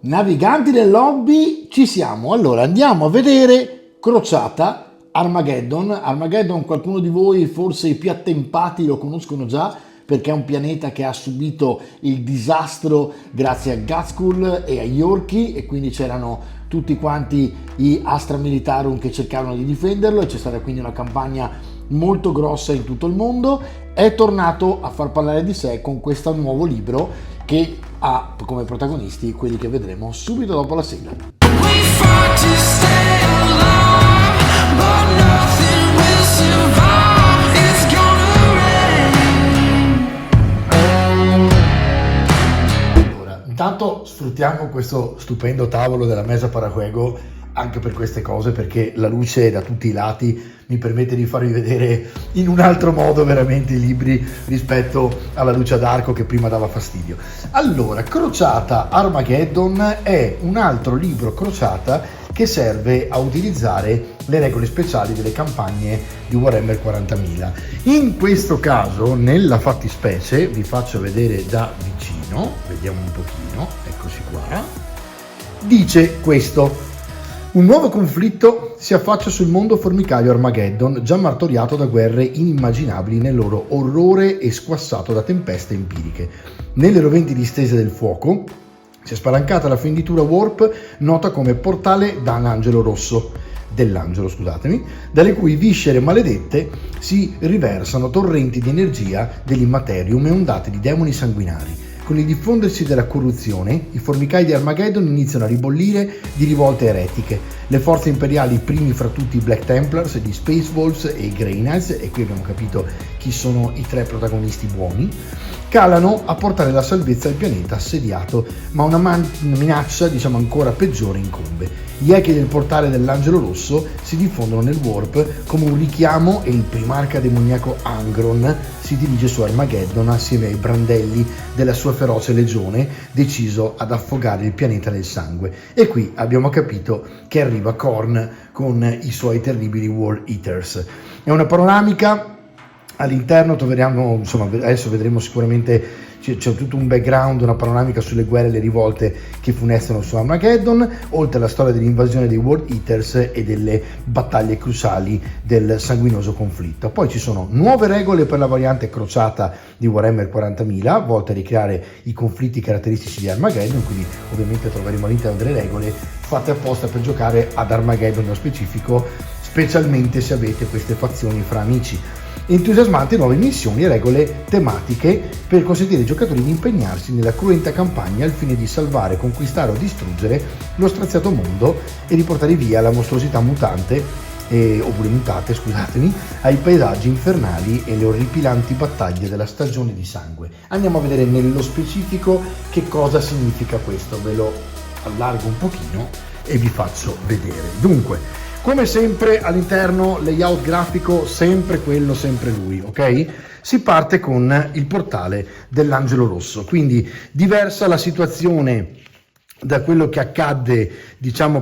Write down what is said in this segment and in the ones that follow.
Naviganti del lobby, ci siamo. Allora andiamo a vedere Crociata Armageddon. Armageddon, qualcuno di voi, forse i più attempati, lo conoscono già perché è un pianeta che ha subito il disastro grazie a Gazkul e a Yorki, e quindi c'erano tutti quanti gli Astra Militarum che cercavano di difenderlo, e c'è stata quindi una campagna molto grossa in tutto il mondo. È tornato a far parlare di sé con questo nuovo libro che ha come protagonisti quelli che vedremo subito dopo la sigla. Allora, intanto sfruttiamo questo stupendo tavolo della Mesa Parajuego anche per queste cose, perché la luce da tutti i lati mi permette di farvi vedere in un altro modo veramente i libri rispetto alla luce ad arco che prima dava fastidio. Allora, Crociata Armageddon è un altro libro crociata che serve a utilizzare le regole speciali delle campagne di Warhammer 40.000. In questo caso, nella fattispecie, vi faccio vedere da vicino, vediamo un pochino, eccoci qua, dice questo: un nuovo conflitto si affaccia sul mondo formicaio Armageddon, già martoriato da guerre inimmaginabili nel loro orrore e squassato da tempeste empiriche. Nelle roventi distese del fuoco si è spalancata la fenditura warp nota come portale dell'angelo, dalle cui viscere maledette si riversano torrenti di energia dell'immaterium e ondate di demoni sanguinari. Con il diffondersi della corruzione, i formicai di Armageddon iniziano a ribollire di rivolte eretiche. Le forze imperiali, primi fra tutti i Black Templars, gli Space Wolves e i Grey Knights, e qui abbiamo capito chi sono i tre protagonisti buoni, calano a portare la salvezza al pianeta assediato, ma una minaccia, ancora peggiore incombe. Gli echi del portale dell'Angelo Rosso si diffondono nel warp come un richiamo, e il primarca demoniaco Angron si dirige su Armageddon assieme ai brandelli della sua feroce legione, deciso ad affogare il pianeta nel sangue. E qui abbiamo capito che arriva Khorne con i suoi terribili War Eaters. È una panoramica. All'interno troveremo, adesso vedremo sicuramente, c'è tutto un background, una panoramica sulle guerre e le rivolte che funestano su Armageddon, oltre alla storia dell'invasione dei World Eaters e delle battaglie cruciali del sanguinoso conflitto. Poi ci sono nuove regole per la variante crociata di Warhammer 40.000, volte a ricreare i conflitti caratteristici di Armageddon, quindi ovviamente troveremo all'interno delle regole fatte apposta per giocare ad Armageddon nello specifico, specialmente se avete queste fazioni fra amici. Entusiasmanti nuove missioni e regole tematiche per consentire ai giocatori di impegnarsi nella cruenta campagna al fine di salvare, conquistare o distruggere lo straziato mondo e riportare via la mostruosità mutate, ai paesaggi infernali e le orripilanti battaglie della stagione di sangue. Andiamo a vedere nello specifico che cosa significa questo, ve lo allargo un pochino e vi faccio vedere. Dunque, come sempre all'interno layout grafico sempre quello, sempre lui, ok? Si parte con il portale dell'Angelo Rosso, quindi diversa la situazione da quello che accadde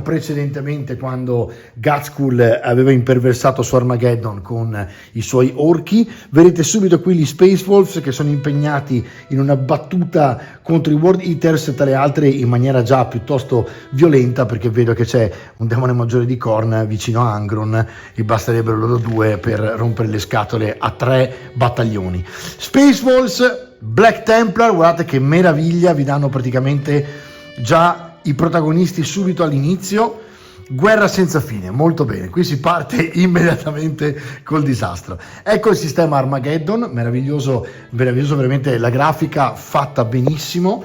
precedentemente, quando Gazkul aveva imperversato su Armageddon con i suoi orchi. Vedete subito qui gli Space Wolves che sono impegnati in una battuta contro i World Eaters, tra le altre in maniera già piuttosto violenta, perché vedo che c'è un demone maggiore di Khorne vicino a Angron e basterebbero loro due per rompere le scatole a 3 battaglioni. Space Wolves, Black Templar, guardate che meraviglia, vi danno praticamente già i protagonisti subito all'inizio. Guerra senza fine, molto bene, qui si parte immediatamente col disastro. Ecco il sistema Armageddon, meraviglioso veramente, la grafica fatta benissimo.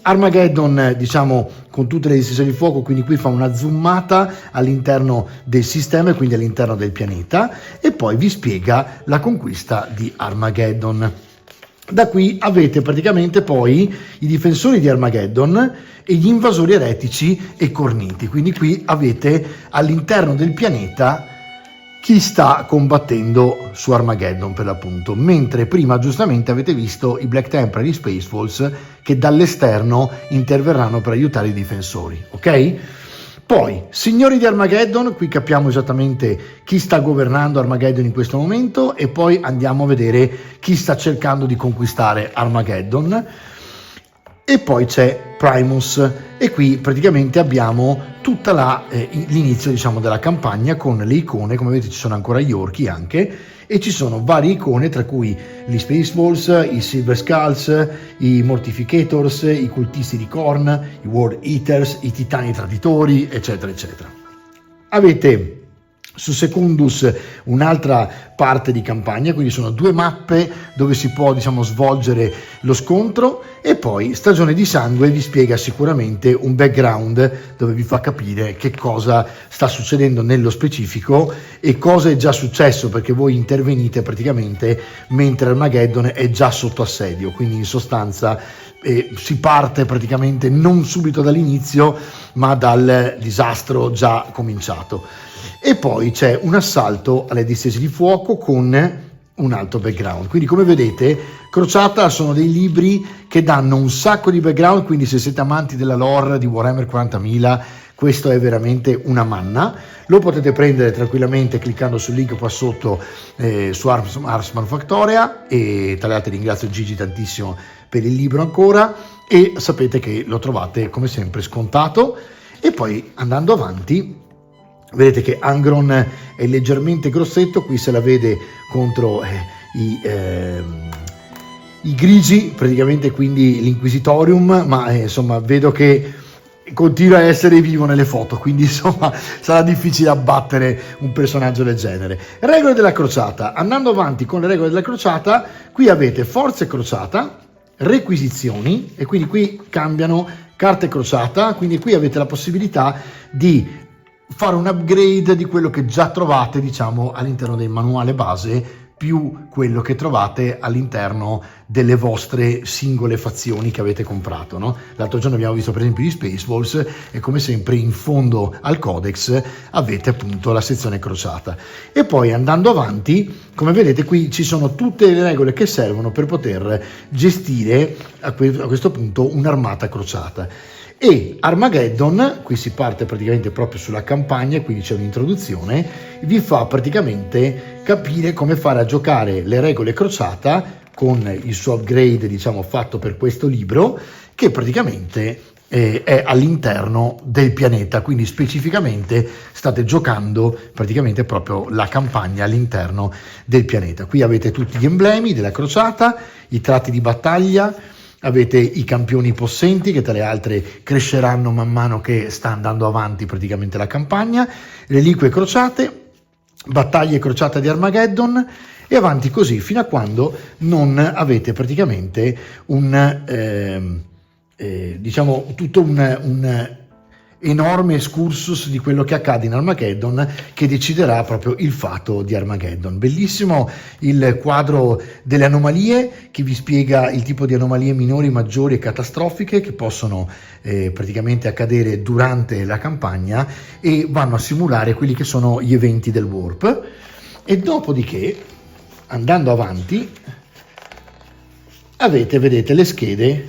Armageddon con tutte le distese di fuoco, quindi qui fa una zoomata all'interno del sistema e quindi all'interno del pianeta, e poi vi spiega la conquista di Armageddon. Da qui avete praticamente poi i difensori di Armageddon e gli invasori eretici e corniti, quindi qui avete all'interno del pianeta chi sta combattendo su Armageddon per l'appunto, mentre prima giustamente avete visto i Black Templar e gli Space Wolves che dall'esterno interverranno per aiutare i difensori, ok? Poi, signori di Armageddon, qui capiamo esattamente chi sta governando Armageddon in questo momento, e poi andiamo a vedere chi sta cercando di conquistare Armageddon. e poi c'è Primus, e qui praticamente abbiamo tutta l'inizio, diciamo, della campagna con le icone. Come vedete ci sono ancora gli orchi anche, e ci sono varie icone, tra cui gli Spaceballs, i Silver Skulls, i Mortificators, i cultisti di Khorne, i World Eaters, i titani traditori, eccetera eccetera. Avete su Secundus un'altra parte di campagna, quindi sono 2 mappe dove si può, diciamo, svolgere lo scontro, e poi Stagione di Sangue vi spiega sicuramente un background dove vi fa capire che cosa sta succedendo nello specifico e cosa è già successo, perché voi intervenite praticamente mentre Armageddon è già sotto assedio, quindi in sostanza si parte praticamente non subito dall'inizio ma dal disastro già cominciato. E poi c'è un assalto alle distese di fuoco con un altro background. Quindi, come vedete, Crociata sono dei libri che danno un sacco di background, quindi se siete amanti della lore di Warhammer 40.000, questo è veramente una manna. Lo potete prendere tranquillamente cliccando sul link qua sotto su Ars Manufactoria, e tra le altre ringrazio Gigi tantissimo per il libro ancora, e sapete che lo trovate come sempre scontato. E poi andando avanti vedete che Angron è leggermente grossetto, qui se la vede contro i grigi praticamente, quindi l'Inquisitorium, ma insomma vedo che continua a essere vivo nelle foto, quindi insomma sarà difficile abbattere un personaggio del genere. Regole della crociata. Andando avanti con le regole della crociata, qui avete forze crociata, requisizioni, e quindi qui cambiano carte crociata, quindi qui avete la possibilità di fare un upgrade di quello che già trovate, diciamo, all'interno del manuale base, più quello che trovate all'interno delle vostre singole fazioni che avete comprato, no? L'altro giorno abbiamo visto per esempio gli Spaceballs, e come sempre in fondo al codex avete appunto la sezione crociata. E poi andando avanti, come vedete qui ci sono tutte le regole che servono per poter gestire a questo punto un'armata crociata. E Armageddon, qui si parte praticamente proprio sulla campagna, quindi c'è un'introduzione, vi fa praticamente capire come fare a giocare le regole crociata con il suo upgrade, diciamo, fatto per questo libro, che praticamente è all'interno del pianeta, quindi specificamente state giocando praticamente proprio la campagna all'interno del pianeta. Qui avete tutti gli emblemi della crociata, i tratti di battaglia, avete i campioni possenti che tra le altre cresceranno man mano che sta andando avanti praticamente la campagna, reliquie crociate, battaglie crociate di Armageddon, e avanti così fino a quando non avete praticamente diciamo tutto un enorme excursus di quello che accade in Armageddon, che deciderà proprio il fato di Armageddon. Bellissimo il quadro delle anomalie, che vi spiega il tipo di anomalie minori, maggiori e catastrofiche che possono praticamente accadere durante la campagna, e vanno a simulare quelli che sono gli eventi del warp. E dopodiché, andando avanti, vedete le schede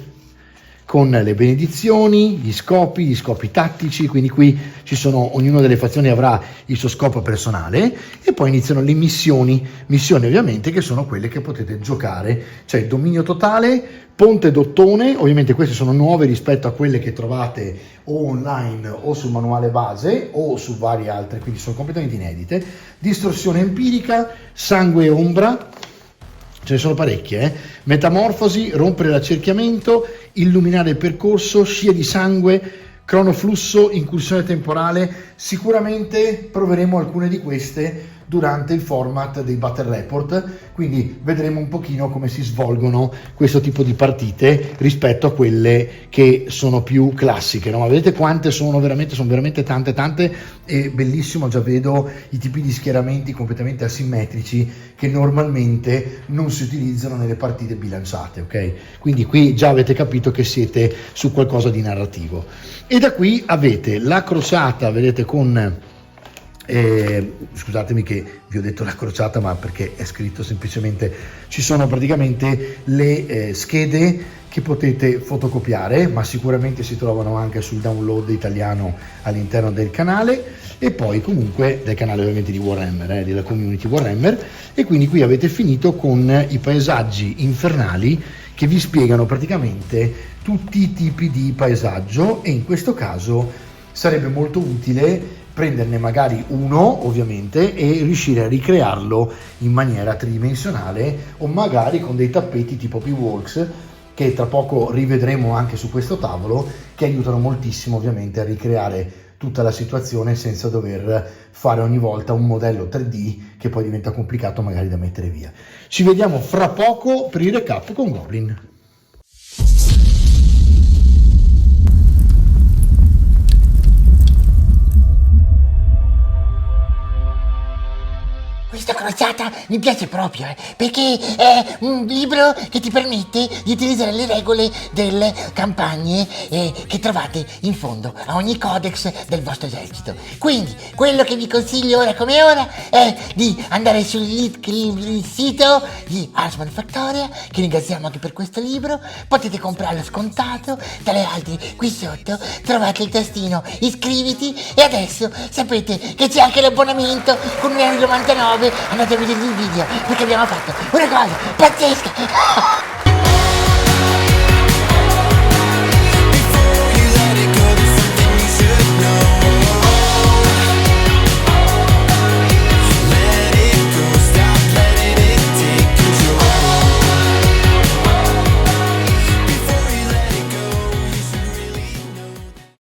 con le benedizioni, gli scopi tattici, quindi qui ci sono, ognuna delle fazioni avrà il suo scopo personale, e poi iniziano le missioni ovviamente che sono quelle che potete giocare, cioè dominio totale, ponte d'ottone, ovviamente queste sono nuove rispetto a quelle che trovate o online o sul manuale base o su varie altre, quindi sono completamente inedite, distorsione empirica, sangue e ombra, ce ne sono parecchie, metamorfosi, rompere l'accerchiamento, illuminare il percorso, scie di sangue, cronoflusso, incursione temporale. Sicuramente proveremo alcune di queste durante il format dei Battle Report, quindi vedremo un pochino come si svolgono questo tipo di partite rispetto a quelle che sono più classiche, no? Ma vedete quante sono veramente tante, e bellissimo, già vedo i tipi di schieramenti completamente asimmetrici che normalmente non si utilizzano nelle partite bilanciate, ok? Quindi qui già avete capito che siete su qualcosa di narrativo. E da qui avete la crociata, vedete, con scusatemi che vi ho detto la crociata, ma perché è scritto semplicemente, ci sono praticamente le schede che potete fotocopiare, ma sicuramente si trovano anche sul download italiano all'interno del canale, e poi comunque del canale ovviamente di Warhammer, della community Warhammer. E quindi qui avete finito con i paesaggi infernali che vi spiegano praticamente tutti i tipi di paesaggio, e in questo caso sarebbe molto utile prenderne magari uno ovviamente e riuscire a ricrearlo in maniera tridimensionale, o magari con dei tappeti tipo P-Walks, che tra poco rivedremo anche su questo tavolo, che aiutano moltissimo ovviamente a ricreare tutta la situazione senza dover fare ogni volta un modello 3D che poi diventa complicato magari da mettere via. Ci vediamo fra poco per il recap con Goblin. Questa crociata mi piace proprio, perché è un libro che ti permette di utilizzare le regole delle campagne che trovate in fondo a ogni codex del vostro esercito. Quindi, quello che vi consiglio ora come ora è di andare sul sito di Ars Manufactoria, che ringraziamo anche per questo libro. Potete comprarlo scontato. Tra le altre, qui sotto trovate il tastino iscriviti, e adesso sapete che c'è anche l'abbonamento con €1,99. Andate a vedere il video, perché abbiamo fatto una cosa pazzesca.